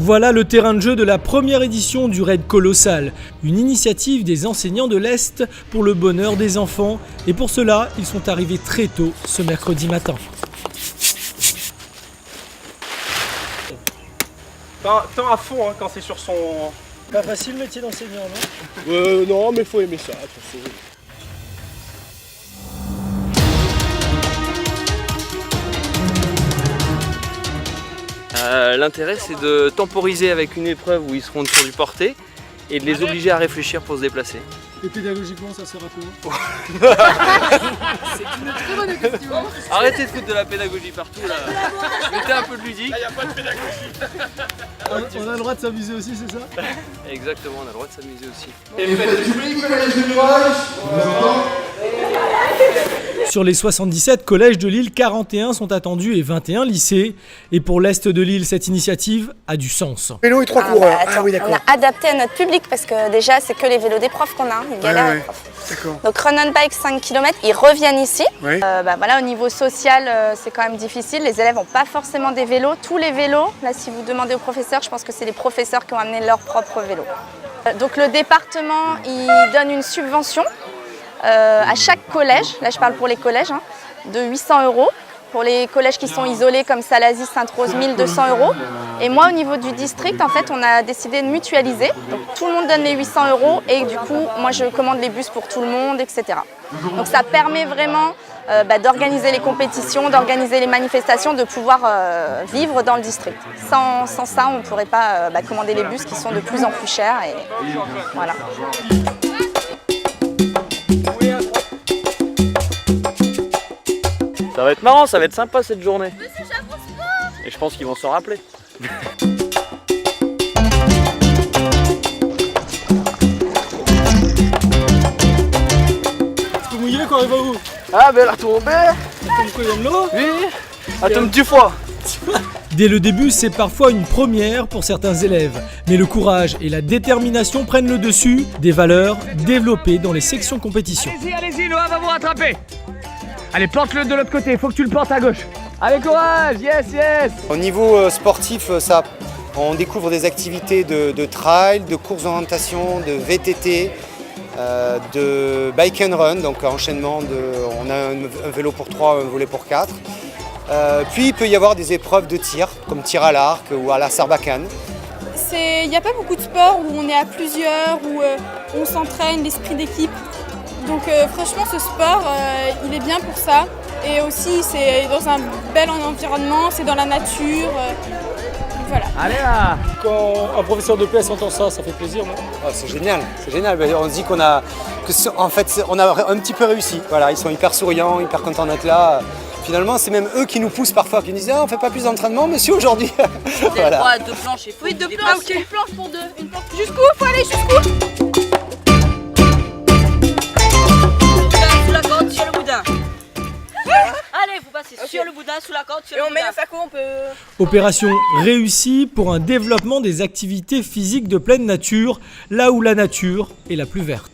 Voilà le terrain de jeu de la première édition du Raid Colossal, une initiative des enseignants de l'Est pour le bonheur des enfants. Et pour cela, ils sont arrivés très tôt ce mercredi matin. Tant à fond hein, quand c'est sur son... Pas facile le métier d'enseignant, non? Non, mais faut aimer ça. L'intérêt c'est de temporiser avec une épreuve où ils seront sur du porté et de les obliger à réfléchir pour se déplacer. Et pédagogiquement, ça sera quoi? C'est une très bonne question. Arrêtez de foutre de la pédagogie partout là. Mettez un peu de ludique. Là, y a pas de pédagogie. On a le droit de s'amuser aussi, c'est ça? Exactement, on a le droit de s'amuser aussi. Sur les 77 collèges de Lille, 41 sont attendus et 21 lycées. Et pour l'Est de Lille, cette initiative a du sens. Vélo et 3 coureurs. Attends, Oui, d'accord. on a adapté à notre public parce que déjà c'est que les vélos des profs qu'on a, hein, ils galèrent les profs. D'accord. Donc Run on Bike 5 km, ils reviennent ici. Ouais. Voilà, au niveau social, c'est quand même difficile. Les élèves n'ont pas forcément des vélos. Tous les vélos, là si vous demandez aux professeurs, je pense que c'est les professeurs qui ont amené leur propre vélo. Donc le département, il donne une subvention à chaque collège, là je parle pour les collèges, hein, de 800 €. Pour les collèges qui sont isolés comme Salazie, Sainte-Rose, 1200 €. Et moi au niveau du district, en fait, on a décidé de mutualiser. Donc tout le monde donne les 800 € et du coup, moi je commande les bus pour tout le monde, etc. Donc ça permet vraiment d'organiser les compétitions, d'organiser les manifestations, de pouvoir vivre dans le district. Sans ça, on ne pourrait pas commander les bus qui sont de plus en plus chers. Et voilà. Ça va être marrant, ça va être sympa cette journée. Et je pense qu'ils vont s'en rappeler. Tu peux mouiller quand elle va où? Ah ben la tombée. Pourquoi il y a de l'eau? Oui. Attends, du fois. Dès le début, c'est parfois une première pour certains élèves. Mais le courage et la détermination prennent le dessus, des valeurs développées dans les sections compétition. Allez-y, Noah va vous rattraper. Allez, porte-le de l'autre côté, il faut que tu le portes à gauche. Allez, courage, yes. Au niveau sportif, on découvre des activités de trail, de courses d'orientation, de VTT, de bike and run, donc enchaînement on a un vélo pour 3, un volet pour 4. Puis il peut y avoir des épreuves de tir, comme tir à l'arc ou à la sarbacane. Il n'y a pas beaucoup de sports où on est à plusieurs, où on s'entraîne, l'esprit d'équipe. Donc franchement ce sport, il est bien pour ça. Et aussi c'est dans un bel environnement, c'est dans la nature. Voilà. Allez là. Quand un professeur de PS entend ça, ça fait plaisir, non? C'est génial, c'est génial. On se dit on a un petit peu réussi. Voilà, ils sont hyper souriants, hyper contents d'être là. Finalement, c'est même eux qui nous poussent parfois, qui nous disent on fait pas plus d'entraînement, monsieur, aujourd'hui. Voilà. Deux planches et Oui, deux planches, une planche pour deux. Une planche. Jusqu'où? Faut aller jusqu'où? Sous la corde, sur le boudin. Allez, vous passez sur le boudin, sous la corde, sur le boudin. Et on met le saco, on peut... Opération réussie pour un développement des activités physiques de pleine nature, là où la nature est la plus verte.